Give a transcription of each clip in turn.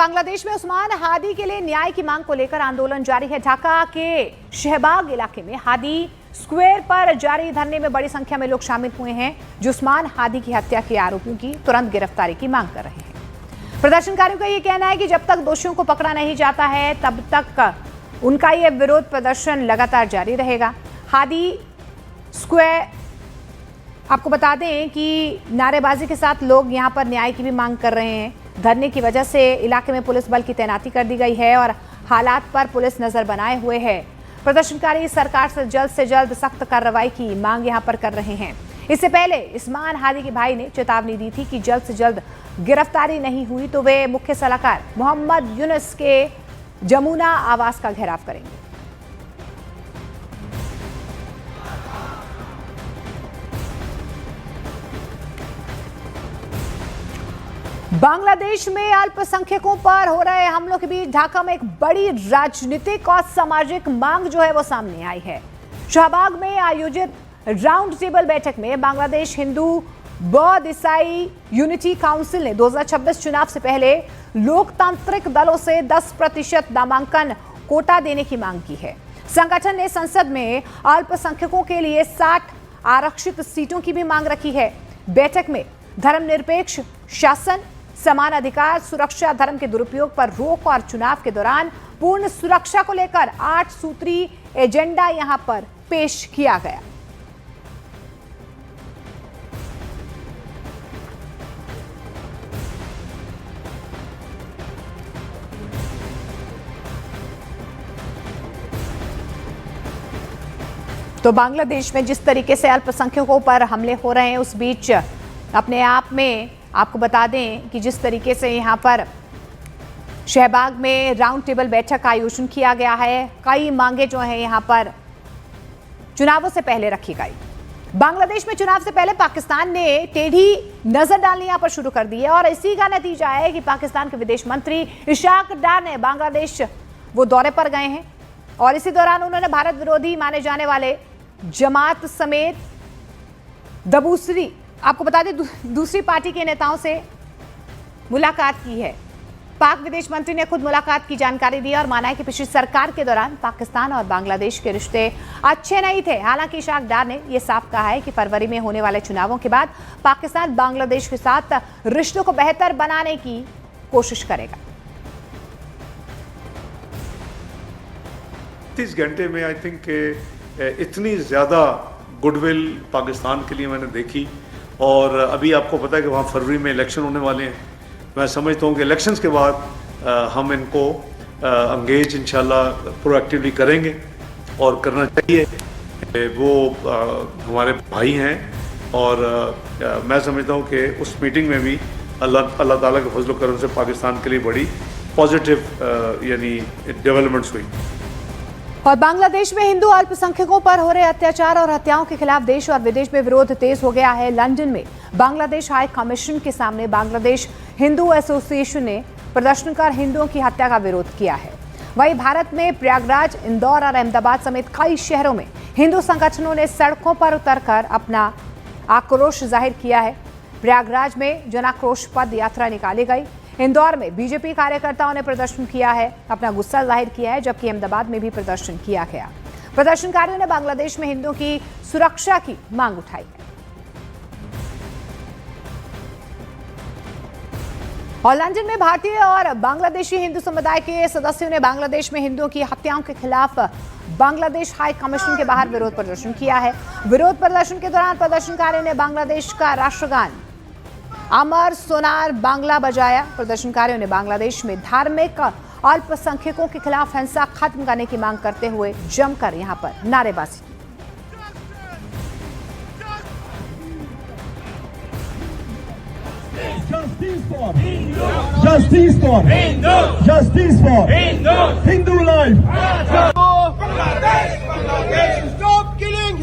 बांग्लादेश में उस्मान हादी के लिए न्याय की मांग को लेकर आंदोलन जारी है। ढाका के शहबाग इलाके में हादी स्क्वायर पर जारी धरने में बड़ी संख्या में लोग शामिल हुए हैं, जो उस्मान हादी की हत्या के आरोपियों की तुरंत गिरफ्तारी की मांग कर रहे हैं। प्रदर्शनकारियों का यह कहना है कि जब तक दोषियों को पकड़ा नहीं जाता है, तब तक उनका यह विरोध प्रदर्शन लगातार जारी रहेगा। हादी स्क्वायर, आपको बता दें कि नारेबाजी के साथ लोग यहां पर न्याय की भी मांग कर रहे हैं। धरने की वजह से इलाके में पुलिस बल की तैनाती कर दी गई है और हालात पर पुलिस नजर बनाए हुए है। प्रदर्शनकारी सरकार से जल्द सख्त कार्रवाई की मांग यहां पर कर रहे हैं। इससे पहले उस्मान हादी के भाई ने चेतावनी दी थी कि जल्द से जल्द गिरफ्तारी नहीं हुई तो वे मुख्य सलाहकार मोहम्मद यूनुस के जमुना आवास का घेराव करेंगे। बांग्लादेश में अल्पसंख्यकों पर हो रहे हमलों के बीच ढाका में एक बड़ी राजनीतिक और सामाजिक मांग जो है वो सामने आई है। शाहबाग में आयोजित राउंड टेबल बैठक में बांग्लादेश हिंदू बौद्ध ईसाई यूनिटी काउंसिल ने 2026 चुनाव से पहले लोकतांत्रिक दलों से 10% नामांकन कोटा देने की मांग की है। संगठन ने संसद में अल्पसंख्यकों के लिए 60 आरक्षित सीटों की भी मांग रखी है। बैठक में धर्मनिरपेक्ष शासन, समान अधिकार, सुरक्षा, धर्म के दुरुपयोग पर रोक और चुनाव के दौरान पूर्ण सुरक्षा को लेकर 8 सूत्री एजेंडा यहां पर पेश किया गया। तो बांग्लादेश में जिस तरीके से अल्पसंख्यकों पर हमले हो रहे हैं, उस बीच अपने आप में आपको बता दें कि जिस तरीके से यहां पर शहबाग में राउंड टेबल बैठक का आयोजन किया गया है, कई मांगे जो हैं यहां पर चुनावों से पहले रखी गई। बांग्लादेश में चुनाव से पहले पाकिस्तान ने टेढ़ी नजर डालनी यहां पर शुरू कर दी है और इसी का नतीजा है कि पाकिस्तान के विदेश मंत्री इशाक डार ने बांग्लादेश वो दौरे पर गए हैं और इसी दौरान उन्होंने भारत विरोधी माने जाने वाले जमात समेत दूसरी, आपको बता दें, दूसरी पार्टी के नेताओं से मुलाकात की है। पाक विदेश मंत्री ने खुद मुलाकात की जानकारी दी और माना है कि पिछली सरकार के दौरान पाकिस्तान और बांग्लादेश के रिश्ते अच्छे नहीं थे। हालांकि इशाक डार ने यह साफ कहा है कि फरवरी में होने वाले चुनावों के बाद पाकिस्तान बांग्लादेश के साथ रिश्तों को बेहतर बनाने की कोशिश करेगा। 30 घंटे में आई थिंक इतनी ज़्यादा गुडविल पाकिस्तान के लिए मैंने देखी और अभी आपको पता है कि वहाँ फरवरी में इलेक्शन होने वाले हैं। मैं समझता हूँ कि इलेक्शंस के बाद हम इनको अंगेज इंशाल्लाह प्रोएक्टिवली करेंगे और करना चाहिए। वो हमारे भाई हैं और मैं समझता हूँ कि उस मीटिंग में भी अल्लाह ताला के फजल करम से पाकिस्तान के लिए बड़ी पॉजिटिव यानी डेवलपमेंट्स हुई। और बांग्लादेश में हिंदू अल्पसंख्यकों पर हो रहे अत्याचार और हत्याओं के खिलाफ देश और विदेश में विरोध तेज हो गया है। लंदन में बांग्लादेश हाई कमीशन के सामने बांग्लादेश हिंदू एसोसिएशन ने प्रदर्शन कर हिंदुओं की हत्या का विरोध किया है। वहीं भारत में प्रयागराज, इंदौर और अहमदाबाद समेत कई शहरों में हिंदू संगठनों ने सड़कों पर उतरकर अपना आक्रोश जाहिर किया है। प्रयागराज में जनाक्रोश पद यात्रा निकाली गई। इंदौर में बीजेपी कार्यकर्ताओं ने प्रदर्शन किया है, अपना गुस्सा जाहिर किया है, जबकि अहमदाबाद में भी प्रदर्शन किया गया। प्रदर्शनकारियों ने बांग्लादेश में हिंदुओं की सुरक्षा की मांग उठाई है। और लंदन में भारतीय और बांग्लादेशी हिंदू समुदाय के सदस्यों ने बांग्लादेश में हिंदुओं की हत्याओं के खिलाफ बांग्लादेश हाई कमीशन के बाहर विरोध प्रदर्शन किया है। विरोध प्रदर्शन के दौरान प्रदर्शनकारियों ने बांग्लादेश का राष्ट्रगान अमर सोनार बांग्ला बजाया। प्रदर्शनकारियों ने बांग्लादेश में धार्मिक अल्पसंख्यकों के खिलाफ हिंसा खत्म करने की मांग करते हुए जमकर यहां पर नारेबाजी की। Justice for Hindu, justice for Hindu, Hindu life. Bangladesh, Bangladesh, stop killing.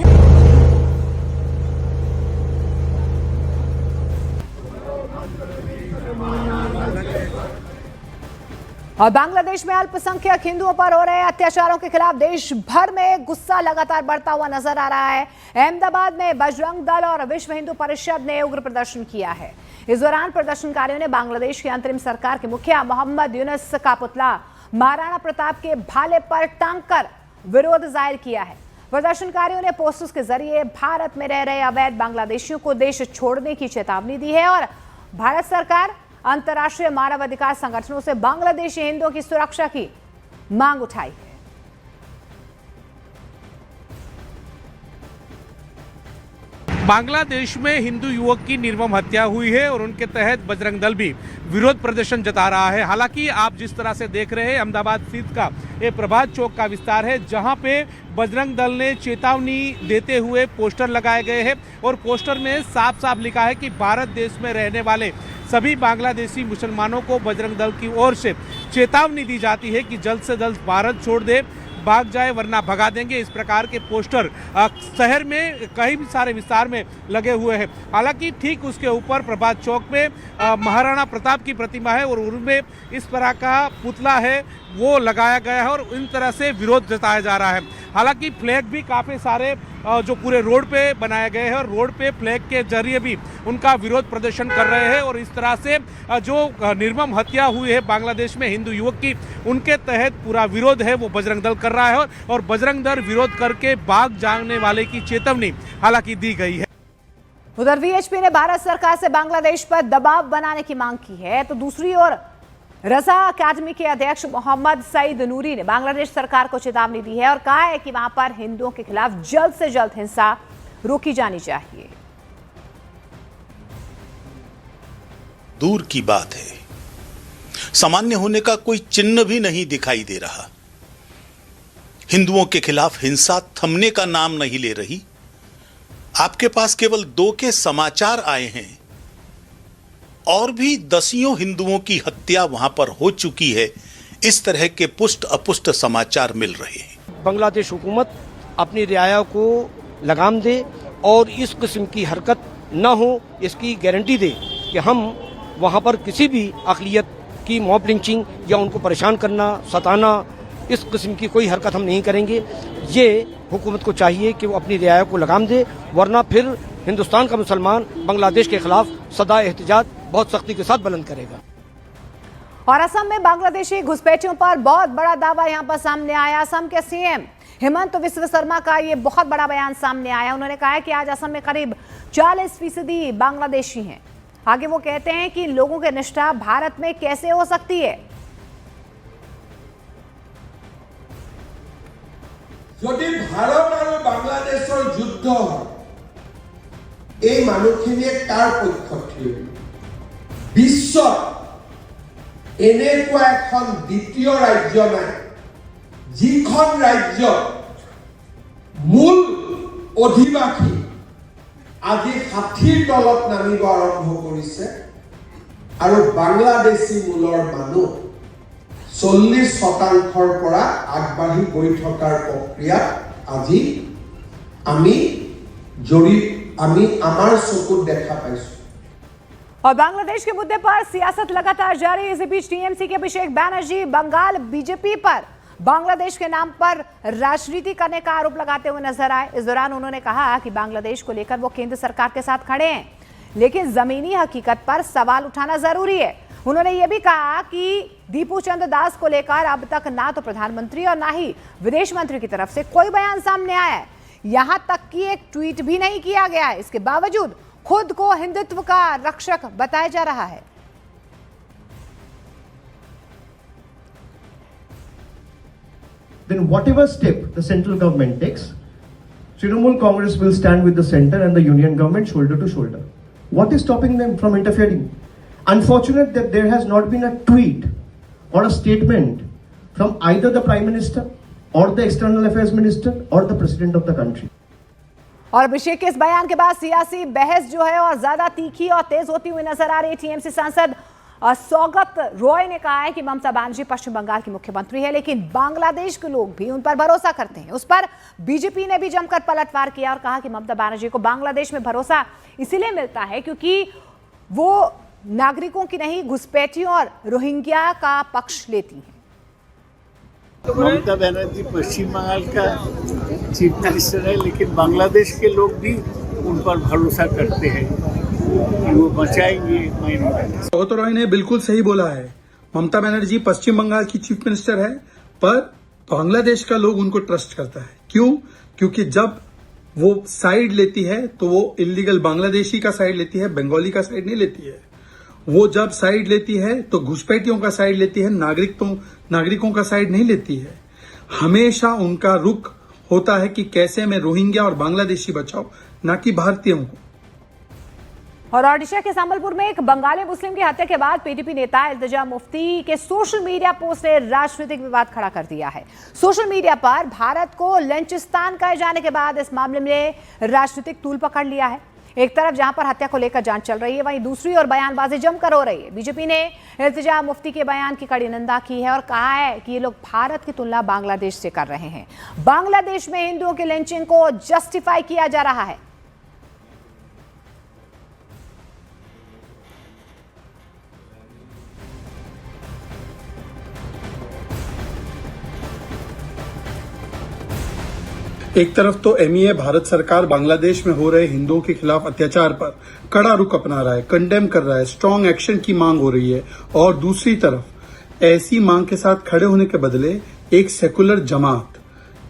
और बांग्लादेश में अल्पसंख्यक हिंदुओं पर हो रहे अत्याचारों के खिलाफ देश भर में गुस्सा लगातार बढ़ता हुआ नजर आ रहा है। अहमदाबाद में बजरंग दल और विश्व हिंदू परिषद ने उग्र प्रदर्शन किया है। इस दौरान प्रदर्शनकारियों ने बांग्लादेश की अंतरिम सरकार के मुखिया मोहम्मद यूनुस का पुतला महाराणा प्रताप के भाले पर टांगकर विरोध जाहिर किया है। प्रदर्शनकारियों ने पोस्टर्स के जरिए भारत में रह रहे अवैध बांग्लादेशियों को देश छोड़ने की चेतावनी दी है और भारत सरकार अंतर्राष्ट्रीय मानवाधिकार संगठनों से बांग्लादेशी हिंदुओं की सुरक्षा की मांग उठाई है। बांग्लादेश में हिंदू युवक की निर्मम हत्या हुई है और उनके तहत बजरंग दल भी विरोध प्रदर्शन जता रहा है। हालांकि आप जिस तरह से देख रहे हैं, अहमदाबाद स्थित का ये प्रभात चौक का विस्तार है, जहां पे बजरंग दल ने चेतावनी देते हुए पोस्टर लगाए गए हैं और पोस्टर में साफ साफ लिखा है कि भारत देश में रहने वाले सभी बांग्लादेशी मुसलमानों को बजरंग दल की ओर से चेतावनी दी जाती है कि जल्द से जल्द भारत छोड़ दे, भाग जाए वरना भगा देंगे। इस प्रकार के पोस्टर शहर में कई भी सारे विस्तार में लगे हुए हैं। हालांकि ठीक उसके ऊपर प्रभात चौक में महाराणा प्रताप की प्रतिमा है और उनमें इस तरह का पुतला है वो लगाया गया है और इन तरह से विरोध जताया जा रहा है। हालांकि फ्लैग भी काफ़ी सारे जो पूरे रोड पे बनाए गए हैं और रोड पे फ्लैग के जरिए भी उनका विरोध प्रदर्शन कर रहे हैं और इस तरह से जो निर्मम हत्या हुई है बांग्लादेश में हिंदू युवक की, उनके तहत पूरा विरोध है वो बजरंग दल कर रहा है और बजरंग दल विरोध करके भाग जाने वाले की चेतावनी हालांकि दी गई है। उधर वीएचपी ने भारत सरकार से बांग्लादेश पर दबाव बनाने की मांग की है, तो दूसरी ओर रजा अकादमी के अध्यक्ष मोहम्मद सईद नूरी ने बांग्लादेश सरकार को चेतावनी दी है और कहा है कि वहां पर हिंदुओं के खिलाफ जल्द से जल्द हिंसा रोकी जानी चाहिए। दूर की बात है, सामान्य होने का कोई चिन्ह भी नहीं दिखाई दे रहा। हिंदुओं के खिलाफ हिंसा थमने का नाम नहीं ले रही। आपके पास केवल 2 के समाचार आए हैं और भी दसियों हिंदुओं की हत्या वहां पर हो चुकी है। इस तरह के पुष्ट अपुष्ट समाचार मिल रहे हैं। बांग्लादेश हुकूमत अपनी रियाया को लगाम दे और इस किस्म की हरकत न हो, इसकी गारंटी दे कि हम वहां पर किसी भी अक़लियत की मॉब लिंचिंग या उनको परेशान करना, सताना, इस किस्म की कोई हरकत हम नहीं करेंगे। ये हुकूमत को चाहिए कि वो अपनी रियाया को लगाम दे, वरना फिर हिंदुस्तान का मुसलमान बांग्लादेश के खिलाफ सदा एहतजाज बहुत सख्ती के साथ बुलंद करेगा। और असम में बांग्लादेशी घुसपैठियों पर बहुत बड़ा दावा यहां पर सामने आया। असम के सीएम हेमंत बिस्वा शर्मा का ये बहुत बड़ा बयान सामने आया। उन्होंने कहा है कि आज असम में करीब 40% बांग्लादेशी हैं। आगे वो कहते हैं कि लोगों की निष्ठा भारत में कैसे हो सकती है। যদি ভারত আৰু বাংলাদেশৰ যুদ্ধ হয়, এই মানুহখিনিয়ে কাৰ পক্ষত থিয় দিব? বিশ্বত এনেকুৱা এখন দ্বিতীয় ৰাজ্য নাই যিখন ৰাজ্য মূল অধিবাসী আজি 60ৰ তলত নামিব আৰম্ভ কৰিছে আৰু বাংলাদেশী মূলৰ মানুহ 40% পৰা আগবাঢ়ি গৈ থকাৰ প্ৰক্ৰিয়া আজি আমি আমাৰ চকুত দেখা পাইছো। और बांग्लादेश के मुद्दे पर सियासत लगातार जारी। इसी बीच टीएमसी के अभिषेक बैनर्जी बंगाल बीजेपी पर बांग्लादेश के नाम पर राजनीति करने का आरोप लगाते हुए नजर आए। इस दौरान उन्होंने कहा कि बांग्लादेश को लेकर वो केंद्र सरकार के साथ खड़े हैं, लेकिन जमीनी हकीकत पर सवाल उठाना जरूरी है। उन्होंने ये भी कहा कि दीपू चंद्र दास को लेकर अब तक ना तो प्रधानमंत्री और ना ही विदेश मंत्री की तरफ से कोई बयान सामने आया है। यहां तक कि एक ट्वीट भी नहीं किया गया है। इसके बावजूद खुद को हिंदुत्व का रक्षक बताया जा रहा है। Then whatever step the central government takes, Trinamool Congress will stand with the center and the union government shoulder to shoulder. What is stopping them from interfering? Unfortunate that there has not been a tweet or a statement from either the Prime Minister or the External Affairs Minister or the President of the country. और अभिषेक के इस बयान के बाद सियासी बहस जो है और ज्यादा तीखी और तेज होती हुई नजर आ रही है। टीएमसी सांसद सौगत रॉय ने कहा है कि ममता बनर्जी पश्चिम बंगाल की मुख्यमंत्री है, लेकिन बांग्लादेश के लोग भी उन पर भरोसा करते हैं। उस पर बीजेपी ने भी जमकर पलटवार किया और कहा कि ममता बनर्जी को बांग्लादेश में भरोसा इसीलिए मिलता है क्योंकि वो नागरिकों की नहीं, घुसपैठियों और रोहिंग्या का पक्ष लेती हैं। ममता बनर्जी पश्चिम बंगाल का चीफ मिनिस्टर है, लेकिन बांग्लादेश के लोग भी उन पर भरोसा करते हैं। वो बचाएंगे महीनों में। सौगत रॉय ने बिल्कुल सही बोला है। ममता बनर्जी पश्चिम बंगाल की चीफ मिनिस्टर है, पर बांग्लादेश का लोग उनको ट्रस्ट करता है। क्यों? क्योंकि जब वो साइड लेती है तो वो इलीगल बांग्लादेशी का साइड लेती है, बंगाली का साइड नहीं लेती है। वो जब साइड लेती है तो घुसपैठियों का साइड लेती है, नागरिकों का साइड नहीं लेती है। हमेशा उनका रुख होता है कि कैसे मैं रोहिंग्या और बांग्लादेशी बचाऊं, ना कि भारतीयों को। और ओडिशा के संबलपुर में एक बंगाली मुस्लिम की हत्या के बाद पीडीपी नेता इल्तिजा मुफ्ती के सोशल मीडिया पोस्ट ने राजनीतिक विवाद खड़ा कर दिया है। सोशल मीडिया पर भारत को लिंचिस्तान कहे जाने के बाद इस मामले में राजनीतिक तूल पकड़ लिया है। एक तरफ जहां पर हत्या को लेकर जांच चल रही है, वहीं दूसरी ओर बयानबाजी जमकर हो रही है। बीजेपी ने इल्तिजा मुफ्ती के बयान की कड़ी निंदा की है और कहा है कि ये लोग भारत की तुलना बांग्लादेश से कर रहे हैं। बांग्लादेश में हिंदुओं की लिंचिंग को जस्टिफाई किया जा रहा है। एक तरफ तो एमईए भारत सरकार बांग्लादेश में हो रहे हिंदुओं के खिलाफ अत्याचार पर कड़ा रुख अपना रहा है, कंडेम कर रहा है, स्ट्रांग एक्शन की मांग हो रही है, और दूसरी तरफ ऐसी मांग के साथ खड़े होने के बदले एक सेकुलर जमात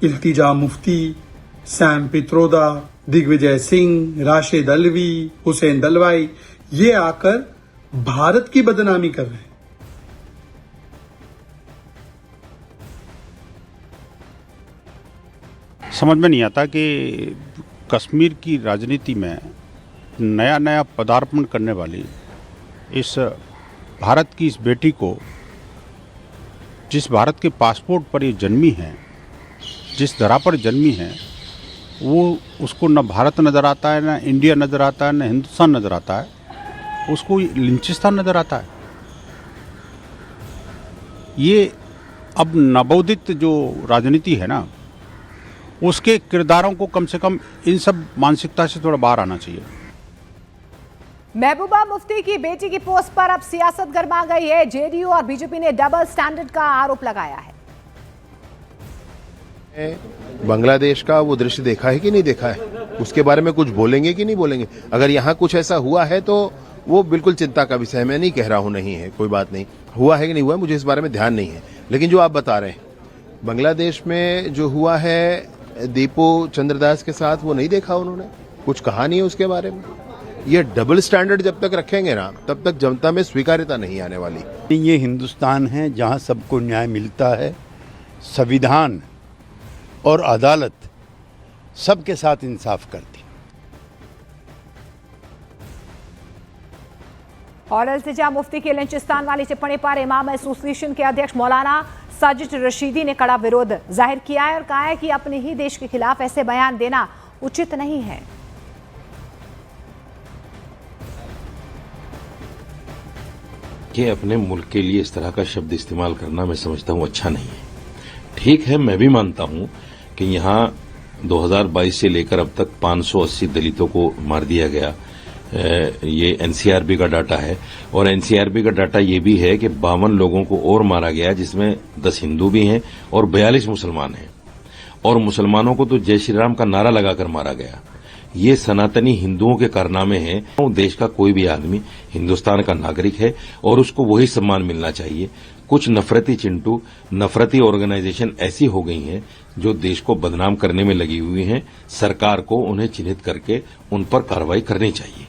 इल्तिजा मुफ्ती, सैम पित्रोदा, दिग्विजय सिंह, राशिद अल्वी, हुसैन दलवाई ये आकर भारत की बदनामी कर रहे हैं। समझ में नहीं आता कि कश्मीर की राजनीति में नया नया पदार्पण करने वाली इस भारत की इस बेटी को, जिस भारत के पासपोर्ट पर ये जन्मी है, जिस धरा पर जन्मी है, वो उसको न भारत नज़र आता है, न इंडिया नज़र आता है, न हिंदुस्तान नज़र आता है, उसको लिंचिस्तान नज़र आता है। ये अब नवोदित जो राजनीति है ना, उसके किरदारों को कम से कम इन सब मानसिकता से थोड़ा बाहर आना चाहिए। महबूबा मुफ्ती की बेटी की पोस्ट पर अब सियासत गर्मा गई है। जेडीयू और बीजेपी ने डबल स्टैंडर्ड का आरोप लगाया है। बांग्लादेश का वो दृश्य देखा है कि नहीं देखा है, उसके बारे में कुछ बोलेंगे कि नहीं बोलेंगे। अगर यहाँ कुछ ऐसा हुआ है तो वो बिल्कुल चिंता का विषय है। मैं नहीं कह रहा हूँ नहीं है, कोई बात नहीं, हुआ है कि नहीं हुआ है मुझे इस बारे में ध्यान नहीं है। लेकिन जो आप बता रहे हैं बांग्लादेश में जो हुआ है दीपू चंद्रदास के साथ, वो नहीं देखा उन्होंने, कुछ कहा नहीं है उसके बारे में। ये डबल स्टैंडर्ड जब तक रखेंगे ना, तब तक जनता में स्वीकार्यता नहीं आने वाली। ये हिंदुस्तान है जहां सबको न्याय मिलता है, संविधान और अदालत सबके साथ इंसाफ करती। और इल्तिजा मुफ्ती के लिंचिस्तान वाली टिप्पणी पर इमाम एसोसिएशन के अध्यक्ष मौलाना साजिद रशीदी ने कड़ा विरोध जाहिर किया है और कहा है कि अपने ही देश के खिलाफ ऐसे बयान देना उचित नहीं है। कि अपने मुल्क के लिए इस तरह का शब्द इस्तेमाल करना मैं समझता हूं अच्छा नहीं है। ठीक है, मैं भी मानता हूं कि यहां 2022 से लेकर अब तक 580 दलितों को मार दिया गया। ये एनसीआरबी का डाटा है और एनसीआरबी का डाटा ये भी है कि 52 लोगों को और मारा गया, जिसमें 10 हिंदू भी हैं और 42 मुसलमान हैं। और मुसलमानों को तो जय श्री राम का नारा लगाकर मारा गया। ये सनातनी हिंदुओं के कारनामे हैं। देश का कोई भी आदमी हिंदुस्तान का नागरिक है और उसको वही सम्मान मिलना चाहिए। कुछ नफरती चिंटू, नफरती ऑर्गेनाइजेशन ऐसी हो गई हैं जो देश को बदनाम करने में लगी हुई हैं। सरकार को उन्हें चिन्हित करके उन पर कार्रवाई करनी चाहिए।